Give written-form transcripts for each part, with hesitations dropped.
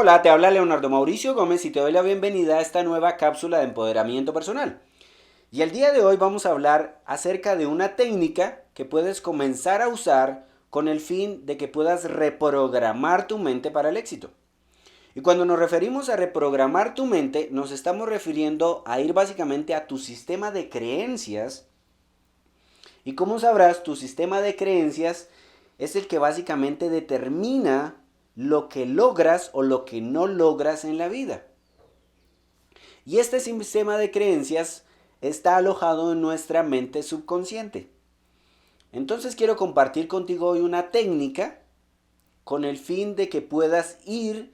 Hola, te habla Leonardo Mauricio Gómez y te doy la bienvenida a esta nueva cápsula de empoderamiento personal. Y el día de hoy vamos a hablar acerca de una técnica que puedes comenzar a usar con el fin de que puedas reprogramar tu mente para el éxito. Y cuando nos referimos a reprogramar tu mente, nos estamos refiriendo a ir básicamente a tu sistema de creencias. Y como sabrás, tu sistema de creencias es el que básicamente determina lo que logras o lo que no logras en la vida. Y este sistema de creencias está alojado en nuestra mente subconsciente. Entonces quiero compartir contigo hoy una técnica con el fin de que puedas ir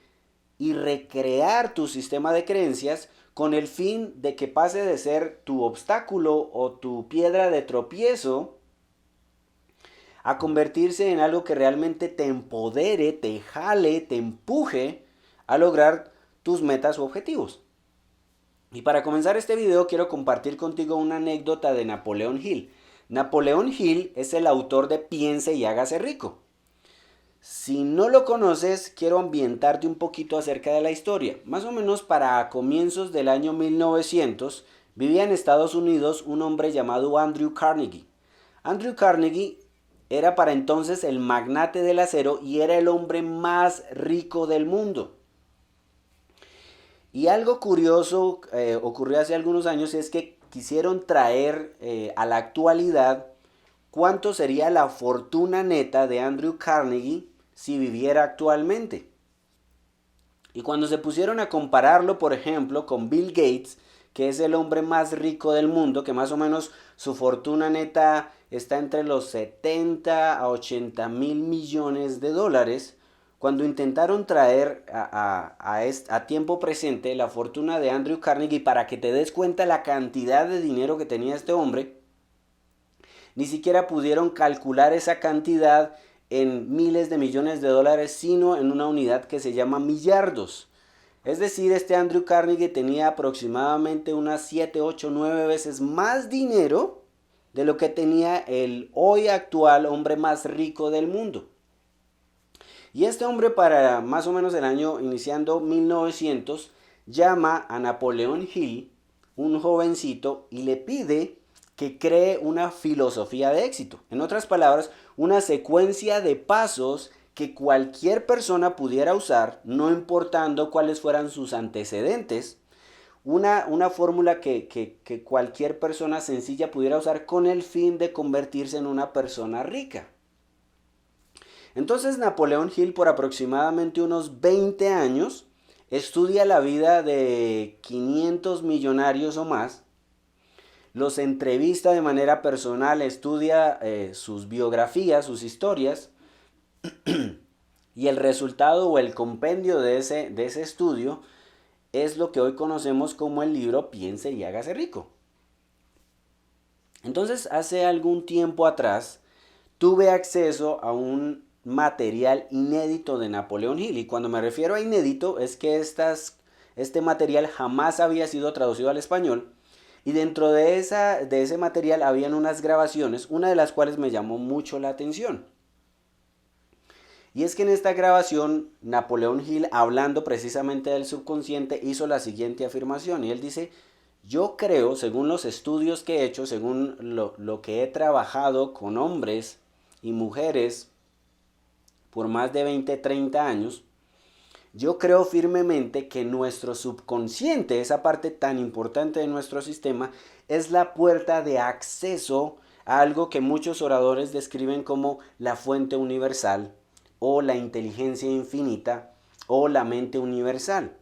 y recrear tu sistema de creencias con el fin de que pase de ser tu obstáculo o tu piedra de tropiezo a convertirse en algo que realmente te empodere, te jale, te empuje a lograr tus metas u objetivos. Y para comenzar este video quiero compartir contigo una anécdota de Napoleón Hill. Napoleón Hill es el autor de Piense y hágase rico. Si no lo conoces, quiero ambientarte un poquito acerca de la historia. Más o menos para comienzos del año 1900 vivía en Estados Unidos un hombre llamado Andrew Carnegie. Andrew Carnegie era para entonces el magnate del acero y era el hombre más rico del mundo. Y algo curioso ocurrió hace algunos años es que quisieron traer a la actualidad cuánto sería la fortuna neta de Andrew Carnegie si viviera actualmente. Y cuando se pusieron a compararlo, por ejemplo, con Bill Gates, que es el hombre más rico del mundo, que más o menos su fortuna neta está entre los 70 a 80 mil millones de dólares, cuando intentaron traer a tiempo presente la fortuna de Andrew Carnegie para que te des cuenta la cantidad de dinero que tenía este hombre, ni siquiera pudieron calcular esa cantidad en miles de millones de dólares, sino en una unidad que se llama millardos. Es decir, este Andrew Carnegie tenía aproximadamente unas 7, 8, 9 veces más dinero de lo que tenía el hoy actual hombre más rico del mundo. Y este hombre para más o menos el año iniciando 1900 llama a Napoleón Hill, un jovencito, y le pide que cree una filosofía de éxito. En otras palabras, una secuencia de pasos que cualquier persona pudiera usar, no importando cuáles fueran sus antecedentes. Una fórmula que cualquier persona sencilla pudiera usar con el fin de convertirse en una persona rica. Entonces Napoleón Hill por aproximadamente unos 20 años estudia la vida de 500 millonarios o más, los entrevista de manera personal, estudia sus biografías, sus historias, y el resultado o el compendio de ese estudio es lo que hoy conocemos como el libro Piense y hágase rico. Entonces, hace algún tiempo atrás, tuve acceso a un material inédito de Napoleón Hill. Y cuando me refiero a inédito, es que este material jamás había sido traducido al español. Y dentro de ese material habían unas grabaciones, una de las cuales me llamó mucho la atención. Y es que en esta grabación, Napoleón Hill, hablando precisamente del subconsciente, hizo la siguiente afirmación. Y él dice, yo creo, según los estudios que he hecho, según lo que he trabajado con hombres y mujeres por más de 20, 30 años, yo creo firmemente que nuestro subconsciente, esa parte tan importante de nuestro sistema, es la puerta de acceso a algo que muchos oradores describen como la fuente universal o la inteligencia infinita o la mente universal.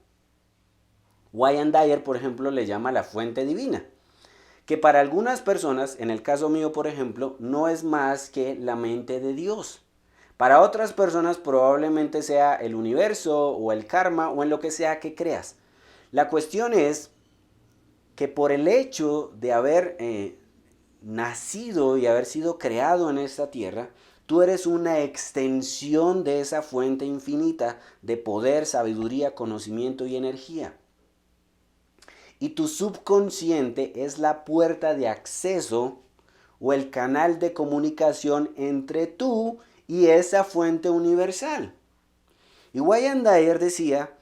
Wayne Dyer, por ejemplo, le llama la fuente divina, que para algunas personas, en el caso mío, por ejemplo, no es más que la mente de Dios. Para otras personas probablemente sea el universo o el karma o en lo que sea que creas. La cuestión es que por el hecho de haber nacido y haber sido creado en esta tierra, tú eres una extensión de esa fuente infinita de poder, sabiduría, conocimiento y energía. Y tu subconsciente es la puerta de acceso o el canal de comunicación entre tú y esa fuente universal. Y Wayne Dyer decía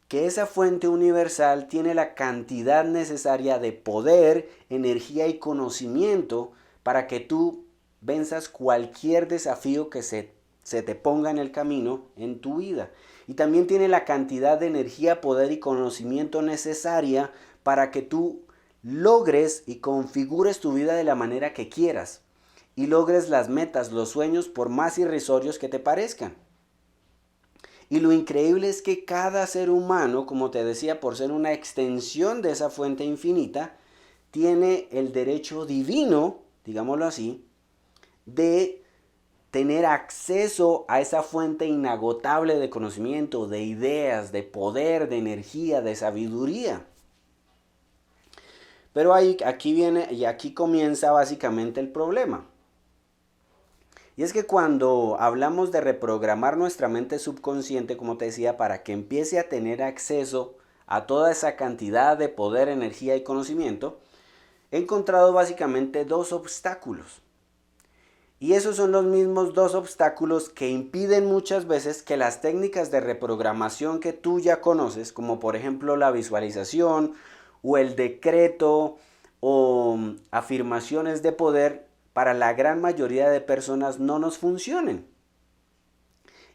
que esa fuente universal tiene la cantidad necesaria de poder, energía y conocimiento para que tú venzas cualquier desafío que se te ponga en el camino en tu vida. Y también tiene la cantidad de energía, poder y conocimiento necesaria para que tú logres y configures tu vida de la manera que quieras y logres las metas, los sueños, por más irrisorios que te parezcan. Y lo increíble es que cada ser humano, como te decía, por ser una extensión de esa fuente infinita, tiene el derecho divino, digámoslo así, de tener acceso a esa fuente inagotable de conocimiento, de ideas, de poder, de energía, de sabiduría. Pero aquí viene y aquí comienza básicamente el problema. Y es que cuando hablamos de reprogramar nuestra mente subconsciente, como te decía, para que empiece a tener acceso a toda esa cantidad de poder, energía y conocimiento, he encontrado básicamente dos obstáculos. Y esos son los mismos dos obstáculos que impiden muchas veces que las técnicas de reprogramación que tú ya conoces, como por ejemplo la visualización o el decreto o afirmaciones de poder, para la gran mayoría de personas no nos funcionen.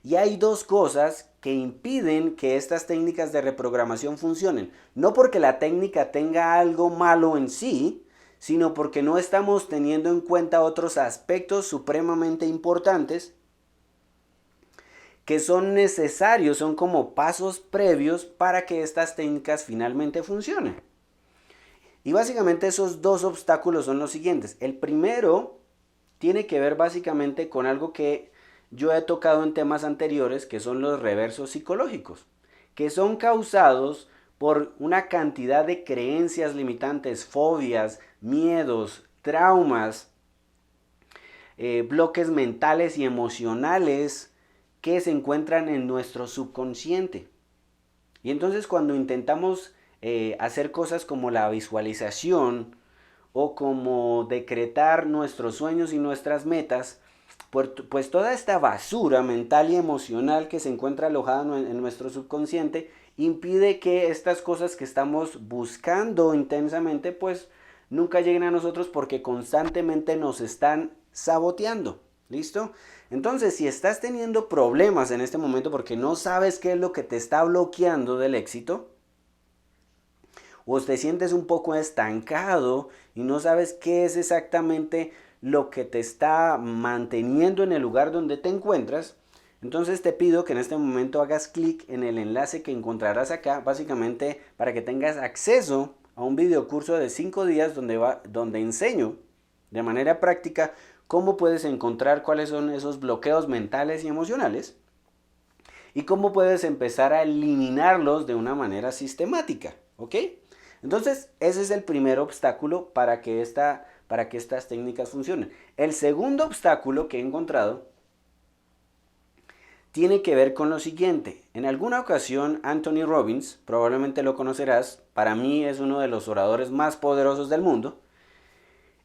Y hay dos cosas que impiden que estas técnicas de reprogramación funcionen. No porque la técnica tenga algo malo en sí, sino porque no estamos teniendo en cuenta otros aspectos supremamente importantes que son necesarios, son como pasos previos para que estas técnicas finalmente funcionen. Y básicamente esos dos obstáculos son los siguientes. El primero tiene que ver básicamente con algo que yo he tocado en temas anteriores, que son los reversos psicológicos, que son causados por una cantidad de creencias limitantes, fobias, miedos, traumas, bloques mentales y emocionales que se encuentran en nuestro subconsciente. Y entonces cuando intentamos hacer cosas como la visualización o como decretar nuestros sueños y nuestras metas, pues toda esta basura mental y emocional que se encuentra alojada en nuestro subconsciente impide que estas cosas que estamos buscando intensamente pues nunca lleguen a nosotros porque constantemente nos están saboteando. ¿Listo? Entonces, si estás teniendo problemas en este momento porque no sabes qué es lo que te está bloqueando del éxito, o te sientes un poco estancado y no sabes qué es exactamente lo que te está manteniendo en el lugar donde te encuentras, entonces te pido que en este momento hagas clic en el enlace que encontrarás acá, básicamente para que tengas acceso a un video curso de 5 días donde enseño de manera práctica cómo puedes encontrar cuáles son esos bloqueos mentales y emocionales y cómo puedes empezar a eliminarlos de una manera sistemática, ¿ok? Entonces, ese es el primer obstáculo para que estas técnicas funcionen. El segundo obstáculo que he encontrado tiene que ver con lo siguiente. En alguna ocasión, Anthony Robbins, probablemente lo conocerás, para mí es uno de los oradores más poderosos del mundo,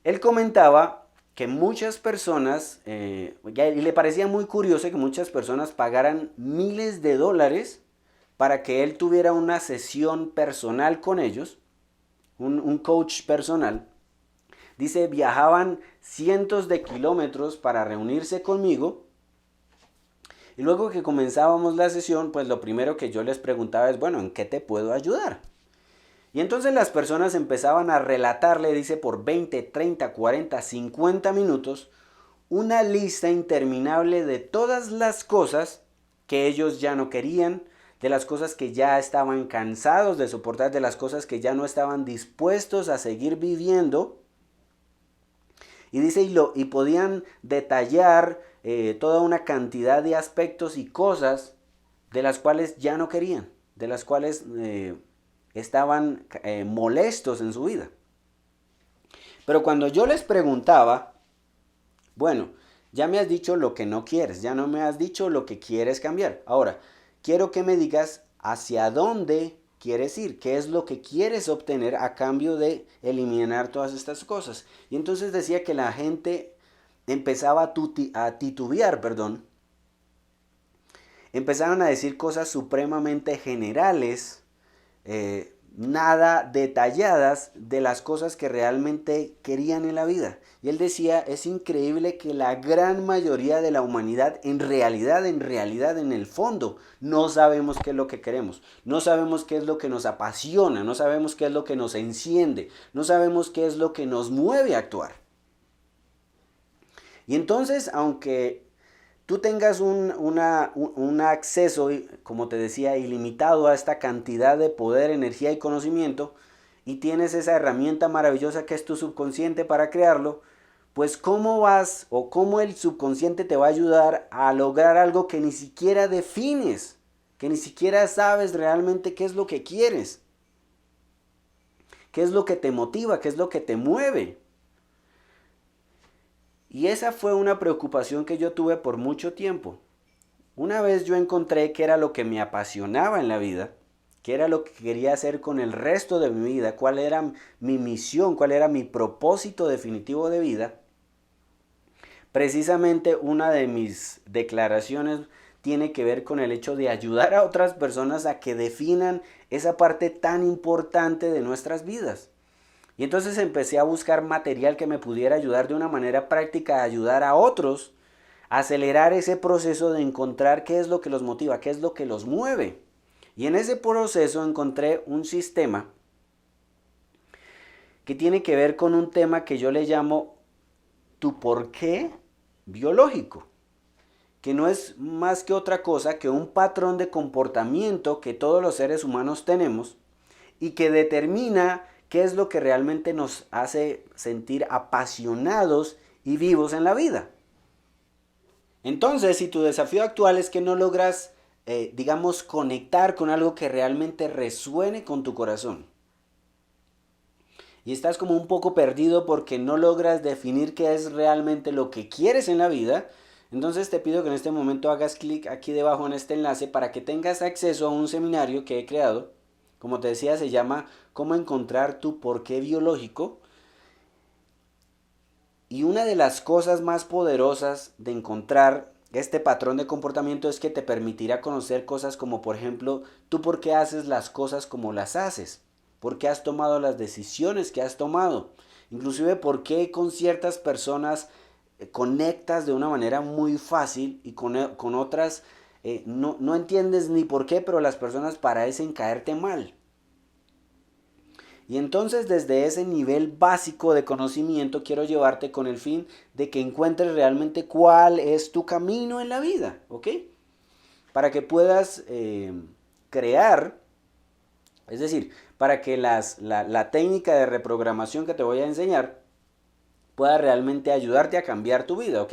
él comentaba que muchas personas, y le parecía muy curioso que muchas personas pagaran miles de dólares para que él tuviera una sesión personal con ellos, un coach personal. Dice, viajaban cientos de kilómetros para reunirse conmigo. Y luego que comenzábamos la sesión, pues lo primero que yo les preguntaba es, bueno, ¿en qué te puedo ayudar? Y entonces las personas empezaban a relatarle, dice, por 20, 30, 40, 50 minutos, una lista interminable de todas las cosas que ellos ya no querían, de las cosas que ya estaban cansados de soportar, de las cosas que ya no estaban dispuestos a seguir viviendo. Y dice, y podían detallar toda una cantidad de aspectos y cosas de las cuales ya no querían, de las cuales estaban molestos en su vida. Pero cuando yo les preguntaba, bueno, ya me has dicho lo que no quieres, ya no me has dicho lo que quieres cambiar. Ahora, quiero que me digas hacia dónde quieres ir, qué es lo que quieres obtener a cambio de eliminar todas estas cosas. Y entonces decía que la gente empezaba a titubear, empezaron a decir cosas supremamente generales, nada detalladas de las cosas que realmente querían en la vida. Y él decía, es increíble que la gran mayoría de la humanidad en realidad, en el fondo, no sabemos qué es lo que queremos, no sabemos qué es lo que nos apasiona, no sabemos qué es lo que nos enciende, no sabemos qué es lo que nos mueve a actuar. Y entonces, aunque tú tengas un acceso, como te decía, ilimitado a esta cantidad de poder, energía y conocimiento, y tienes esa herramienta maravillosa que es tu subconsciente para crearlo, pues cómo vas o cómo el subconsciente te va a ayudar a lograr algo que ni siquiera defines, que ni siquiera sabes realmente qué es lo que quieres, qué es lo que te motiva, qué es lo que te mueve. Y esa fue una preocupación que yo tuve por mucho tiempo. Una vez yo encontré que era lo que me apasionaba en la vida, que era lo que quería hacer con el resto de mi vida, cuál era mi misión, cuál era mi propósito definitivo de vida. Precisamente una de mis declaraciones tiene que ver con el hecho de ayudar a otras personas a que definan esa parte tan importante de nuestras vidas. Y entonces empecé a buscar material que me pudiera ayudar de una manera práctica a ayudar a otros a acelerar ese proceso de encontrar qué es lo que los motiva, qué es lo que los mueve. Y en ese proceso encontré un sistema que tiene que ver con un tema que yo le llamo tu porqué biológico, que no es más que otra cosa que un patrón de comportamiento que todos los seres humanos tenemos y que determina qué es lo que realmente nos hace sentir apasionados y vivos en la vida. Entonces, si tu desafío actual es que no logras, digamos, conectar con algo que realmente resuene con tu corazón, y estás como un poco perdido porque no logras definir qué es realmente lo que quieres en la vida, entonces te pido que en este momento hagas clic aquí debajo en este enlace para que tengas acceso a un seminario que he creado. Como te decía, se llama Cómo encontrar tu porqué biológico. Y una de las cosas más poderosas de encontrar este patrón de comportamiento es que te permitirá conocer cosas como, por ejemplo, tú por qué haces las cosas como las haces, por qué has tomado las decisiones que has tomado, inclusive por qué con ciertas personas conectas de una manera muy fácil y con otras no entiendes ni por qué, pero las personas parecen caerte mal. Y entonces desde ese nivel básico de conocimiento quiero llevarte con el fin de que encuentres realmente cuál es tu camino en la vida, ¿ok? Para que puedas crear, es decir, para que la técnica de reprogramación que te voy a enseñar pueda realmente ayudarte a cambiar tu vida, ¿ok?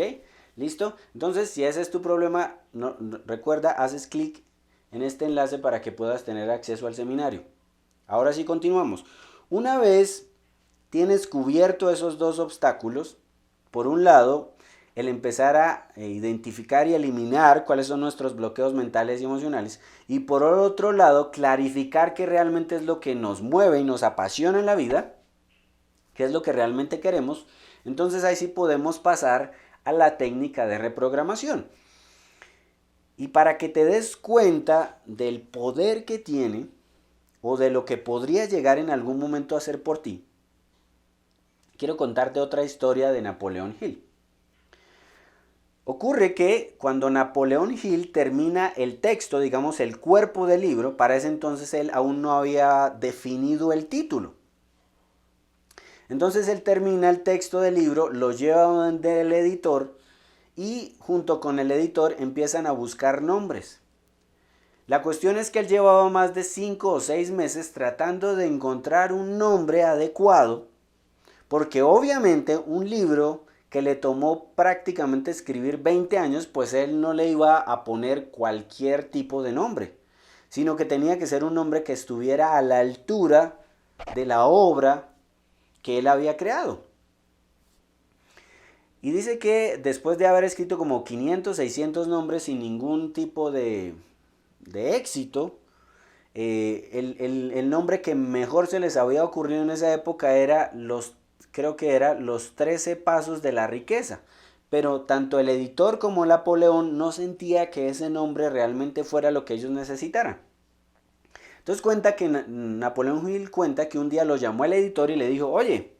¿Listo? Entonces, si ese es tu problema, recuerda, haces clic en este enlace para que puedas tener acceso al seminario. Ahora sí continuamos. Una vez tienes cubierto esos dos obstáculos, por un lado, el empezar a identificar y eliminar cuáles son nuestros bloqueos mentales y emocionales, y por otro lado, clarificar qué realmente es lo que nos mueve y nos apasiona en la vida, qué es lo que realmente queremos, entonces ahí sí podemos pasar a la técnica de reprogramación. Y para que te des cuenta del poder que tiene, o de lo que podría llegar en algún momento a hacer por ti, quiero contarte otra historia de Napoleón Hill. Ocurre que cuando Napoleón Hill termina el texto, digamos el cuerpo del libro, para ese entonces él aún no había definido el título. Entonces él termina el texto del libro, lo lleva donde el editor y junto con el editor empiezan a buscar nombres. La cuestión es que él llevaba más de 5 o 6 meses tratando de encontrar un nombre adecuado, porque obviamente un libro que le tomó prácticamente escribir 20 años, pues él no le iba a poner cualquier tipo de nombre, sino que tenía que ser un nombre que estuviera a la altura de la obra que él había creado. Y dice que después de haber escrito como 500, 600 nombres sin ningún tipo de éxito, el nombre que mejor se les había ocurrido en esa época era creo que era los 13 pasos de la riqueza. pero tanto el editor como Napoleón no sentía que ese nombre realmente fuera lo que ellos necesitaran. Entonces cuenta que Napoleón Hill cuenta que un día lo llamó el editor y le dijo, oye,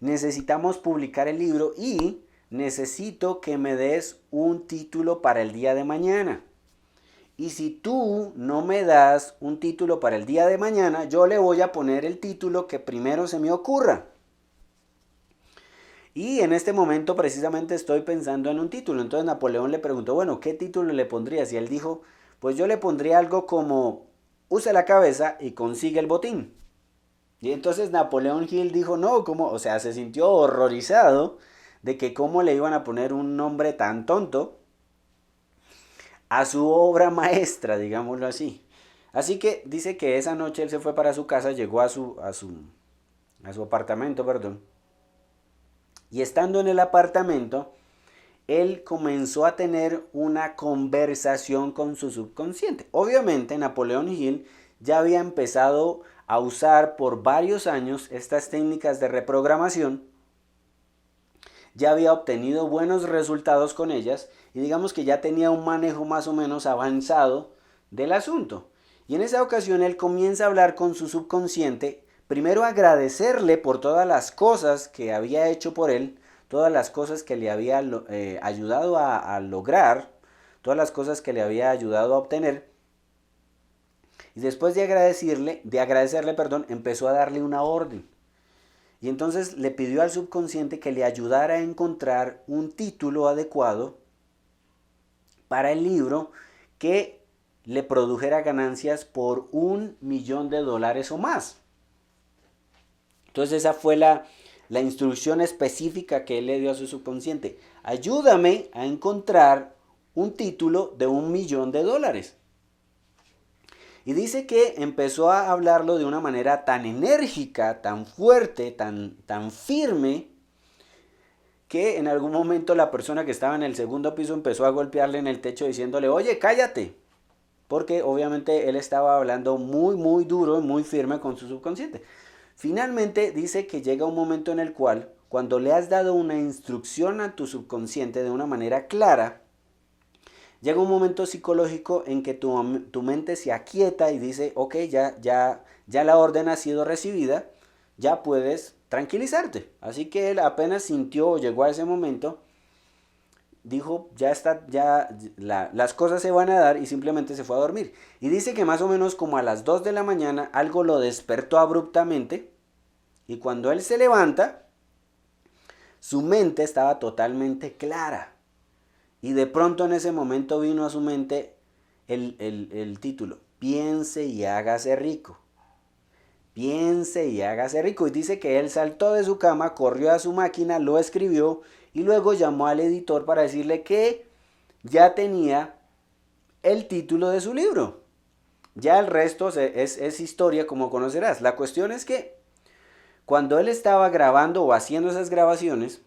necesitamos publicar el libro y necesito que me des un título para el día de mañana. Y si tú no me das un título para el día de mañana, yo le voy a poner el título que primero se me ocurra. Y en este momento precisamente estoy pensando en un título. Entonces Napoleón le preguntó, bueno, ¿qué título le pondrías? Y él dijo, pues yo le pondría algo como, use la cabeza y consigue el botín. Y entonces Napoleón Hill dijo, no, ¿cómo? O sea, se sintió horrorizado de que cómo le iban a poner un nombre tan tonto a su obra maestra, digámoslo así. Así que dice que esa noche él se fue para su casa, llegó a su apartamento, perdón. Y estando en el apartamento, él comenzó a tener una conversación con su subconsciente. Obviamente Napoleón Hill ya había empezado a usar por varios años estas técnicas de reprogramación, ya había obtenido buenos resultados con ellas y digamos que ya tenía un manejo más o menos avanzado del asunto. Y en esa ocasión él comienza a hablar con su subconsciente, primero agradecerle por todas las cosas que había hecho por él, todas las cosas que le había ayudado a lograr, todas las cosas que le había ayudado a obtener. Y después de agradecerle, perdón, empezó a darle una orden. Y entonces le pidió al subconsciente que le ayudara a encontrar un título adecuado para el libro que le produjera ganancias por $1.000.000 o más. Entonces esa fue la instrucción específica que él le dio a su subconsciente. Ayúdame a encontrar un título de $1.000.000. Y dice que empezó a hablarlo de una manera tan enérgica, tan fuerte, tan firme, que en algún momento la persona que estaba en el segundo piso empezó a golpearle en el techo diciéndole, oye, cállate. Porque obviamente él estaba hablando muy, muy duro y muy firme con su subconsciente. Finalmente dice que llega un momento en el cual, cuando le has dado una instrucción a tu subconsciente de una manera clara, llega un momento psicológico en que tu mente se aquieta y dice, ok, ya la orden ha sido recibida, ya puedes tranquilizarte. Así que él apenas sintió o llegó a ese momento, dijo, ya está, las cosas se van a dar y simplemente se fue a dormir. Y dice que más o menos como a las 2 de la mañana algo lo despertó abruptamente y cuando él se levanta, su mente estaba totalmente clara. Y de pronto en ese momento vino a su mente el título, piense y hágase rico. Piense y hágase rico. Y dice que él saltó de su cama, corrió a su máquina, lo escribió y luego llamó al editor para decirle que ya tenía el título de su libro. Ya el resto es historia, como conocerás. La cuestión es que cuando él estaba grabando o haciendo esas grabaciones,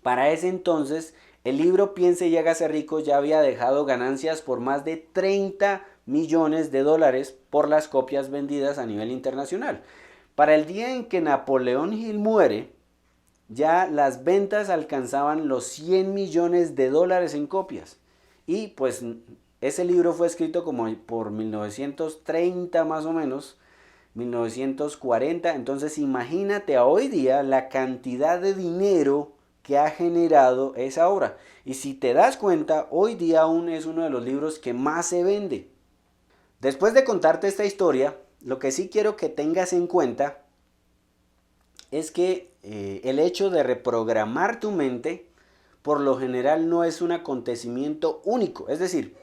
para ese entonces el libro Piense y hágase rico ya había dejado ganancias por más de $30 millones por las copias vendidas a nivel internacional. Para el día en que Napoleón Hill muere, ya las ventas alcanzaban los $100 millones en copias. Y pues ese libro fue escrito como por 1930 más o menos, 1940. Entonces imagínate a hoy día la cantidad de dinero que ha generado esa obra. Y si te das cuenta, hoy día aún es uno de los libros que más se vende. Después de contarte esta historia, lo que sí quiero que tengas en cuenta es que el hecho de reprogramar tu mente por lo general no es un acontecimiento único. Es decir,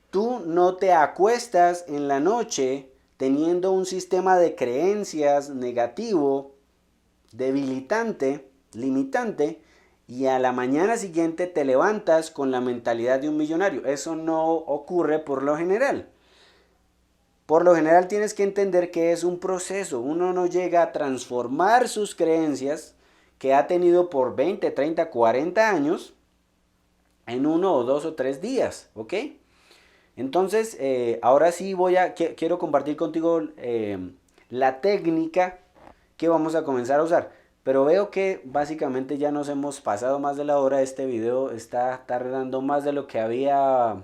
tú no te acuestas en la noche teniendo un sistema de creencias negativo, debilitante, limitante, y a la mañana siguiente te levantas con la mentalidad de un millonario. Eso no ocurre por lo general. Por lo general tienes que entender que es un proceso. Uno no llega a transformar sus creencias que ha tenido por 20, 30, 40 años en 1 o 2 o 3 días, ¿ok? Entonces, ahora sí quiero compartir contigo la técnica que vamos a comenzar a usar. Pero veo que básicamente ya nos hemos pasado más de la hora. Este video está tardando más de lo que había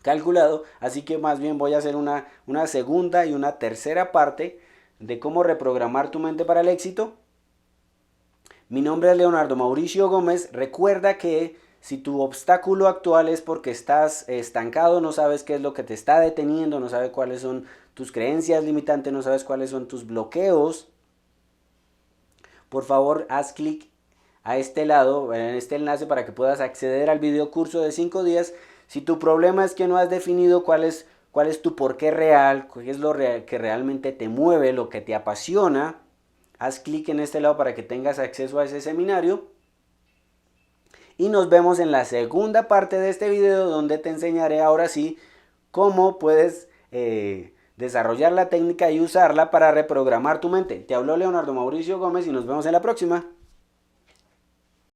calculado. Así que más bien voy a hacer una segunda y una tercera parte de cómo reprogramar tu mente para el éxito. Mi nombre es Leonardo Mauricio Gómez. Recuerda que si tu obstáculo actual es porque estás estancado, no sabes qué es lo que te está deteniendo, no sabes cuáles son tus creencias limitantes, no sabes cuáles son tus bloqueos, por favor haz clic a este lado, en este enlace, para que puedas acceder al video curso de 5 días. Si tu problema es que no has definido cuál es tu porqué real, qué es lo que realmente te mueve, lo que te apasiona, haz clic en este lado para que tengas acceso a ese seminario. Y nos vemos en la segunda parte de este video, donde te enseñaré ahora sí cómo puedes desarrollar la técnica y usarla para reprogramar tu mente. Te habló Leonardo Mauricio Gómez y nos vemos en la próxima.